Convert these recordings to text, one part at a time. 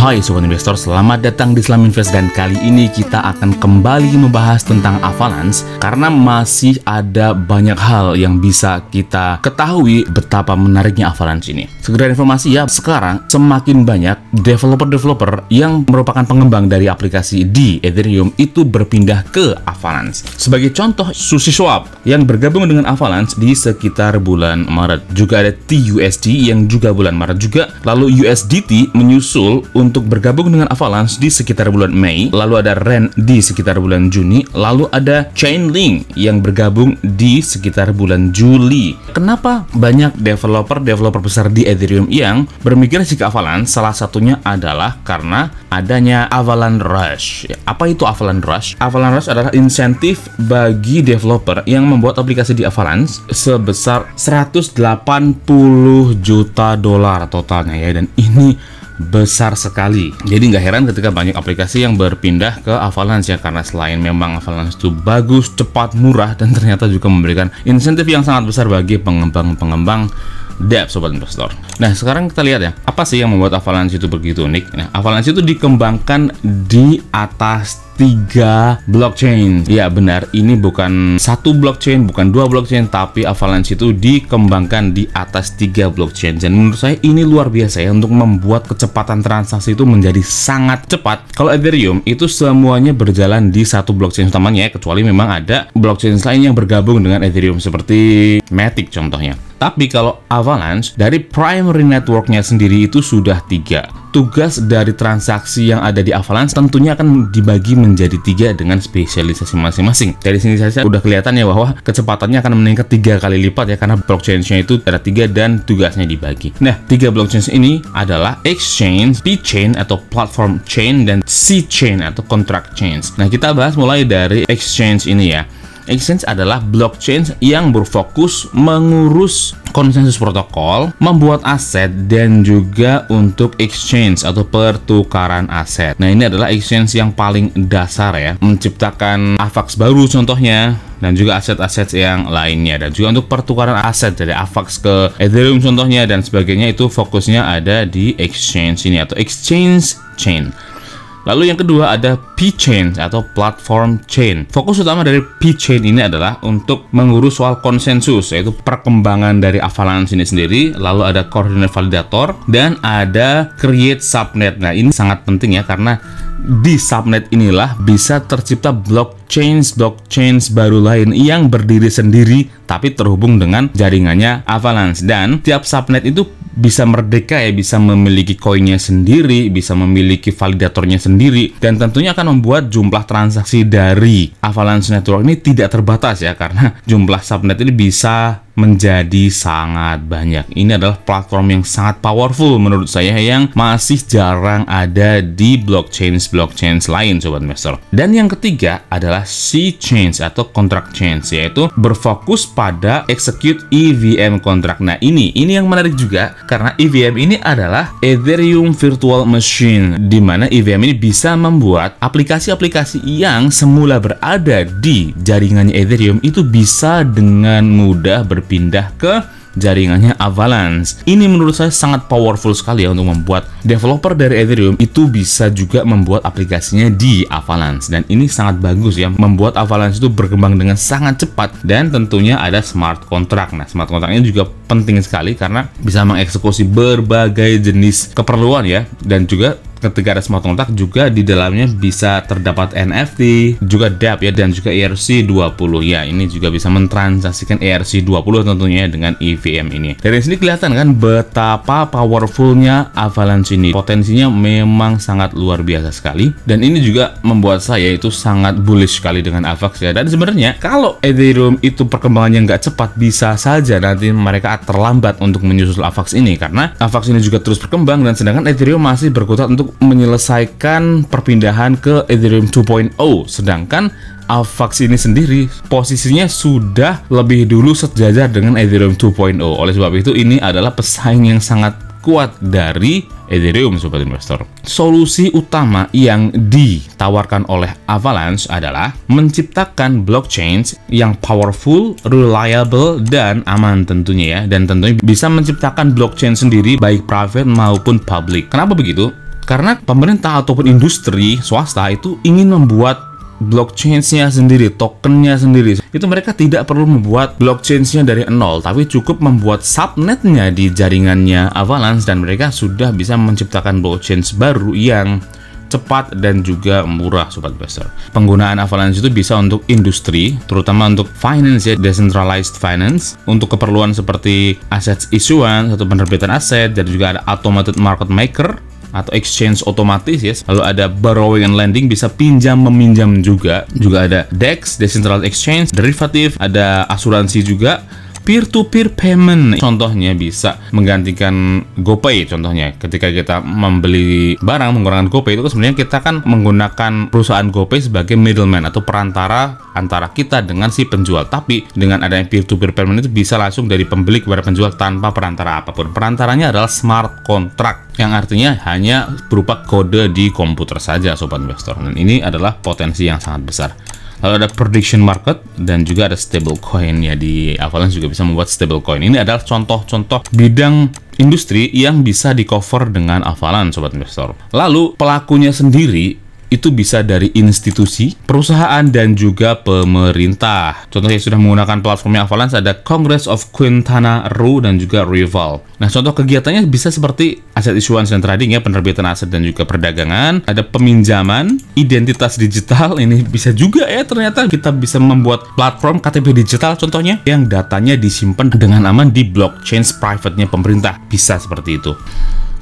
Hai Sobat Investor, selamat datang di Islam Invest dan kali ini kita akan kembali membahas tentang Avalanche karena masih ada banyak hal yang bisa kita ketahui betapa menariknya Avalanche ini. Sekedar informasi ya, sekarang semakin banyak developer-developer yang merupakan pengembang dari aplikasi di Ethereum itu berpindah ke Avalanche. Sebagai contoh, SushiSwap yang bergabung dengan Avalanche di sekitar bulan Maret. Juga ada TUSD yang juga bulan Maret juga. Lalu USDT menyusul untuk bergabung dengan Avalanche di sekitar bulan Mei, lalu ada REN di sekitar bulan Juni, lalu ada Chainlink yang bergabung di sekitar bulan Juli. Kenapa banyak developer besar di Ethereum yang bermigran ke Avalanche? Salah satunya adalah karena adanya Avalanche Rush. Apa itu Avalanche Rush? Avalanche Rush adalah insentif bagi developer yang membuat aplikasi di Avalanche sebesar 180 juta dolar totalnya ya, dan ini besar sekali. Jadi nggak heran ketika banyak aplikasi yang berpindah ke Avalanche ya, karena selain memang Avalanche itu bagus, cepat, murah, dan ternyata juga memberikan insentif yang sangat besar bagi pengembang-pengembang dev, Sobat Investor. Nah, sekarang kita lihat ya, apa sih yang membuat Avalanche itu begitu unik? Nah, Avalanche itu dikembangkan di atas 3 blockchain. Ya benar, ini bukan satu blockchain, bukan 2 blockchain, tapi Avalanche itu dikembangkan di atas 3 blockchain. Dan menurut saya ini luar biasa ya, untuk membuat kecepatan transaksi itu menjadi sangat cepat. Kalau Ethereum itu semuanya berjalan di satu blockchain utamanya ya, kecuali memang ada blockchain lain yang bergabung dengan Ethereum seperti Matic contohnya. Tapi kalau Avalanche dari primary networknya sendiri itu sudah 3. Tugas dari transaksi yang ada di Avalanche tentunya akan dibagi menjadi 3 dengan spesialisasi masing-masing. Dari sini saja udah kelihatan ya bahwa kecepatannya akan meningkat 3 kali lipat ya, karena blockchain-nya itu ada 3 dan tugasnya dibagi. Nah, 3 blockchain ini adalah exchange, P-chain atau platform chain, dan C-chain atau contract chain. Nah, kita bahas mulai dari exchange ini ya. Exchange adalah blockchain yang berfokus mengurus konsensus protokol, membuat aset, dan juga untuk exchange atau pertukaran aset. Nah, ini adalah exchange yang paling dasar ya, menciptakan AVAX baru contohnya, dan juga aset-aset yang lainnya, dan juga untuk pertukaran aset dari AVAX ke Ethereum contohnya dan sebagainya, itu fokusnya ada di exchange ini atau exchange chain. Lalu yang kedua ada P-chain atau platform chain. Fokus utama dari P-chain ini adalah untuk mengurus soal konsensus, yaitu perkembangan dari Avalanche ini sendiri. Lalu ada coordinate validator dan ada create subnet. Nah, ini sangat penting ya, karena di subnet inilah bisa tercipta blockchain baru lain yang berdiri sendiri tapi terhubung dengan jaringannya Avalanche, dan tiap subnet itu bisa merdeka ya, bisa memiliki koinnya sendiri, bisa memiliki validatornya sendiri, dan tentunya akan membuat jumlah transaksi dari Avalanche Network ini tidak terbatas ya, karena jumlah subnet ini bisa menjadi sangat banyak. Ini adalah platform yang sangat powerful menurut saya, yang masih jarang ada di blockchain lain, Sobat Investor. Dan yang ketiga adalah C-chain atau contract chain, yaitu berfokus pada execute EVM contract. Nah, ini yang menarik juga, karena EVM ini adalah Ethereum Virtual Machine, di mana EVM ini bisa membuat aplikasi-aplikasi yang semula berada di jaringannya Ethereum itu bisa dengan mudah berpindah ke jaringannya Avalanche. Ini menurut saya sangat powerful sekali ya, untuk membuat developer dari Ethereum itu bisa juga membuat aplikasinya di Avalanche, dan ini sangat bagus ya, membuat Avalanche itu berkembang dengan sangat cepat. Dan tentunya ada smart contract. Nah, smart contract ini juga penting sekali karena bisa mengeksekusi berbagai jenis keperluan ya, dan juga ketika ada smart contract juga di dalamnya bisa terdapat NFT, juga dApp ya, dan juga ERC20 ya. Ini juga bisa mentransaksikan ERC20 tentunya dengan EVM ini. Dari sini kelihatan kan betapa powerfulnya Avalanche ini. Potensinya memang sangat luar biasa sekali, dan ini juga membuat saya itu sangat bullish sekali dengan AVAX ya. Dan sebenarnya kalau Ethereum itu perkembangannya nggak cepat, bisa saja nanti mereka terlambat untuk menyusul AVAX ini, karena AVAX ini juga terus berkembang, dan sedangkan Ethereum masih berkutat untuk menyelesaikan perpindahan ke Ethereum 2.0, sedangkan AVAX ini sendiri posisinya sudah lebih dulu sejajar dengan Ethereum 2.0. Oleh sebab itu, ini adalah pesaing yang sangat kuat dari Ethereum, Sobat Investor. Solusi utama yang ditawarkan oleh Avalanche adalah menciptakan blockchain yang powerful, reliable, dan aman tentunya ya. Dan tentunya bisa menciptakan blockchain sendiri baik private maupun public. Kenapa begitu? Karena pemerintah ataupun industri swasta itu ingin membuat blockchain-nya sendiri, tokennya sendiri. Itu mereka tidak perlu membuat blockchain-nya dari nol, tapi cukup membuat subnetnya di jaringannya Avalanche dan mereka sudah bisa menciptakan blockchain baru yang cepat dan juga murah, Sobat Investor. Penggunaan Avalanche itu bisa untuk industri, terutama untuk finance ya, decentralized finance, untuk keperluan seperti aset issuance atau penerbitan aset, dan juga ada automated market maker atau exchange otomatis ya. Lalu ada borrowing and lending, bisa pinjam meminjam juga. Juga ada DEX, decentralized exchange, derivative, ada asuransi juga. Peer-to-peer payment, contohnya bisa menggantikan GoPay. Contohnya ketika kita membeli barang menggunakan GoPay, itu sebenarnya kita kan menggunakan perusahaan GoPay sebagai middleman atau perantara antara kita dengan si penjual. Tapi dengan adanya peer-to-peer payment itu bisa langsung dari pembeli kepada penjual tanpa perantara apapun. Perantaranya adalah smart contract, yang artinya hanya berupa kode di komputer saja, Sobat Investor. Dan ini adalah potensi yang sangat besar. Lalu ada prediction market dan juga ada stablecoin ya. Di Avalanche juga bisa membuat stablecoin. Ini adalah contoh-contoh bidang industri yang bisa di cover dengan Avalanche, Sobat Investor. Lalu pelakunya sendiri itu bisa dari institusi, perusahaan, dan juga pemerintah. Contohnya sudah menggunakan platformnya Avalanche ada Congress of Quintana Roo dan juga Rival. Nah, contoh kegiatannya bisa seperti aset issuance dan trading ya, penerbitan aset dan juga perdagangan, ada peminjaman, identitas digital, ini bisa juga ya, ternyata kita bisa membuat platform KTP digital contohnya, yang datanya disimpan dengan aman di blockchain private-nya pemerintah, bisa seperti itu.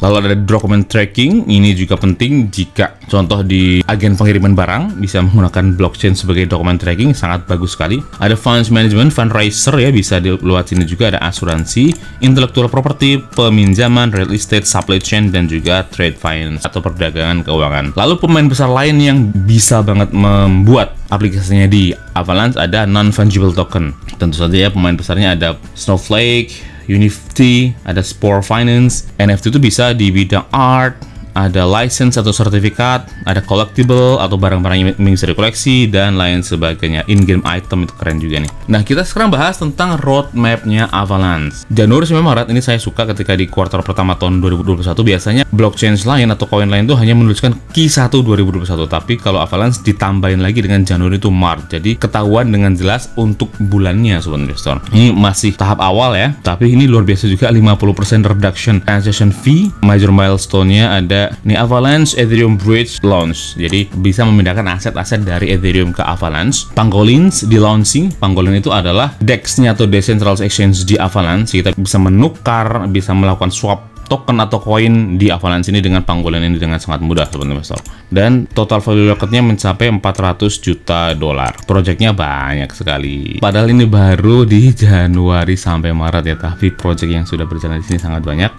Lalu ada document tracking, ini juga penting jika contoh di agen pengiriman barang bisa menggunakan blockchain sebagai document tracking, sangat bagus sekali. Ada funds management, fundraiser ya, bisa di luar sini juga. Ada asuransi, intellectual property, peminjaman, real estate, supply chain, dan juga trade finance atau perdagangan keuangan. Lalu pemain besar lain yang bisa banget membuat aplikasinya di Avalanche ada non-fungible token. Tentu saja ya, pemain besarnya ada Snowflake, Unity, ada Spore Finance. NFT itu bisa di bidang art, ada license atau sertifikat, ada collectible atau barang-barang yang bisa dikoleksi, dan lain sebagainya. In-game item itu keren juga nih. Nah, kita sekarang bahas tentang roadmap-nya Avalanche. Januari sampai Maret ini saya suka ketika di kuartal pertama tahun 2021 biasanya blockchain lain atau koin lain tuh hanya menuliskan Q1 2021, tapi kalau Avalanche ditambahin lagi dengan Januari itu Maret. Jadi ketahuan dengan jelas untuk bulannya, Sobat Investor. Ini masih tahap awal ya, tapi ini luar biasa juga, 50% reduction transaction fee. Major milestone-nya ada ini Avalanche Ethereum Bridge launch. Jadi bisa memindahkan aset-aset dari Ethereum ke Avalanche. Pangolins di launching. Pangolin itu adalah DEX-nya atau decentralized exchange di Avalanche. Kita bisa menukar, bisa melakukan swap token atau koin di Avalanche ini dengan Pangolin ini dengan sangat mudah, Sobat Investor. Dan total value locketnya mencapai 400 juta dolar. Projectnya banyak sekali. Padahal ini baru di Januari sampai Maret ya, tapi project yang sudah berjalan di sini sangat banyak.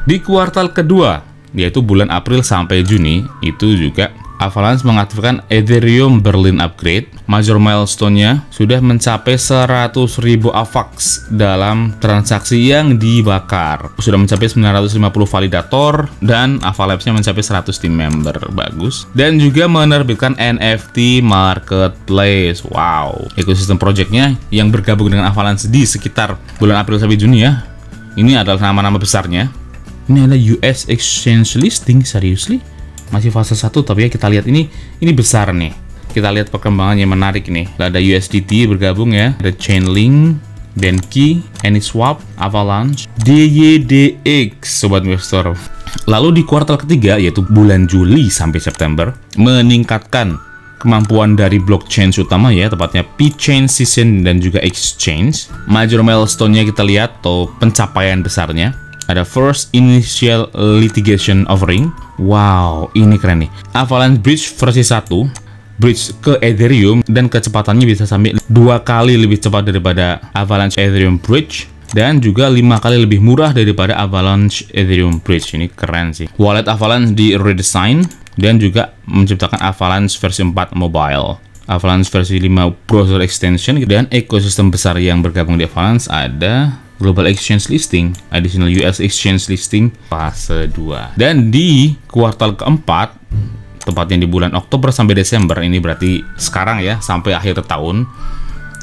Di kuartal kedua, yaitu bulan April sampai Juni, itu juga Avalanche mengaktifkan Ethereum Berlin Upgrade. Major milestone-nya sudah mencapai 100.000 AVAX dalam transaksi yang dibakar. Sudah mencapai 950 validator dan Avalabs-nya mencapai 100 team member. Bagus. Dan juga menerbitkan NFT Marketplace. Wow. Ekosistem project-nya yang bergabung dengan Avalanche di sekitar bulan April sampai Juni ya. Ini adalah nama-nama besarnya. Ini adalah US Exchange Listing, seriously? Masih fase 1, tapi ya kita lihat ini besar nih. Kita lihat perkembangannya menarik nih. Ada USDT bergabung ya, ada Chainlink, Denki, AnySwap, Avalanche, DYDX, Sobat Investor. Lalu di kuartal ketiga, yaitu bulan Juli sampai September, meningkatkan kemampuan dari blockchain utama ya, tepatnya P-Chain, C-Chain, dan juga Exchange. Major milestone-nya kita lihat, atau pencapaian besarnya. Ada First Initial Litigation Offering. Wow, ini keren nih. Avalanche Bridge versi 1, bridge ke Ethereum, dan kecepatannya bisa sampai 2 kali lebih cepat daripada Avalanche Ethereum Bridge, dan juga 5 kali lebih murah daripada Avalanche Ethereum Bridge. Ini keren sih. Wallet Avalanche di redesign, dan juga menciptakan Avalanche versi 4 mobile. Avalanche versi 5 browser extension, dan ekosistem besar yang bergabung di Avalanche ada Global Exchange Listing, Additional US Exchange Listing fase 2. Dan di kuartal keempat, tepatnya di bulan Oktober sampai Desember, ini berarti sekarang ya, sampai akhir tahun,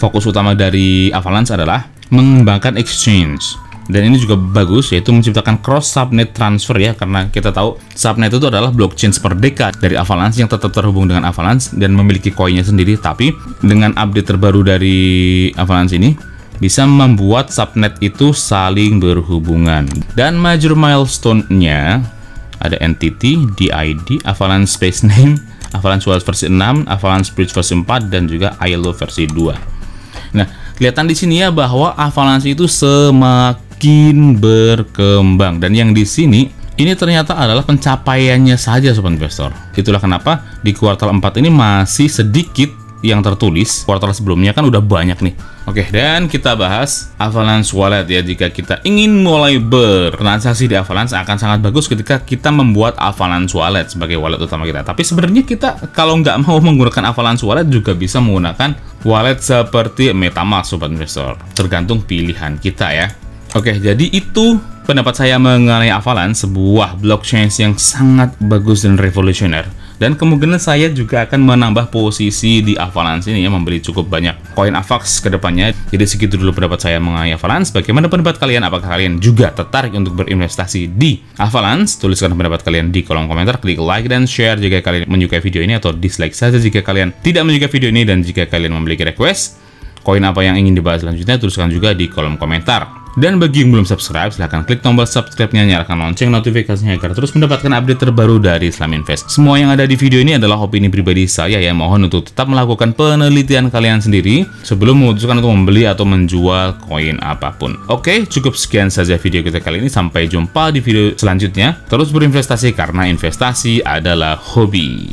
fokus utama dari Avalanche adalah mengembangkan exchange. Dan ini juga bagus, yaitu menciptakan cross subnet transfer ya, karena kita tahu subnet itu adalah blockchain merdeka dari Avalanche yang tetap terhubung dengan Avalanche dan memiliki koinnya sendiri. Tapi dengan update terbaru dari Avalanche ini bisa membuat subnet itu saling berhubungan. Dan major milestone-nya ada entity, DID, Avalanche space name, Avalanche Wallet versi 6, Avalanche Bridge versi 4, dan juga ILO versi 2. Nah, kelihatan di sini ya bahwa Avalanche itu semakin berkembang, dan yang di sini ini ternyata adalah pencapaiannya saja sobat investor. Itulah kenapa di kuartal 4 ini masih sedikit yang tertulis. Kuartal sebelumnya kan udah banyak nih. Oke, dan kita bahas Avalanche Wallet ya. Jika kita ingin mulai bertransaksi di Avalanche, akan sangat bagus ketika kita membuat Avalanche Wallet sebagai wallet utama kita. Tapi sebenarnya kita kalau nggak mau menggunakan Avalanche Wallet juga bisa menggunakan wallet seperti MetaMask sobat investor. Tergantung pilihan kita ya. Oke, jadi itu pendapat saya mengenai Avalanche, sebuah blockchain yang sangat bagus dan revolusioner. Dan kemungkinan saya juga akan menambah posisi di Avalanche ini ya, membeli cukup banyak koin AVAX ke depannya. Jadi segitu dulu pendapat saya mengenai Avalanche. Bagaimana pendapat kalian? Apakah kalian juga tertarik untuk berinvestasi di Avalanche? Tuliskan pendapat kalian di kolom komentar, klik like dan share jika kalian menyukai video ini, atau dislike saja jika kalian tidak menyukai video ini. Dan jika kalian memiliki request koin apa yang ingin dibahas selanjutnya, tuliskan juga di kolom komentar. Dan bagi yang belum subscribe, silahkan klik tombol subscribe-nya, nyalakan lonceng notifikasinya agar terus mendapatkan update terbaru dari Islam Invest. Semua yang ada di video ini adalah opini pribadi saya ya. Mohon untuk tetap melakukan penelitian kalian sendiri sebelum memutuskan untuk membeli atau menjual koin apapun. Oke, cukup sekian saja video kita kali ini. Sampai jumpa di video selanjutnya. Terus berinvestasi karena investasi adalah hobi.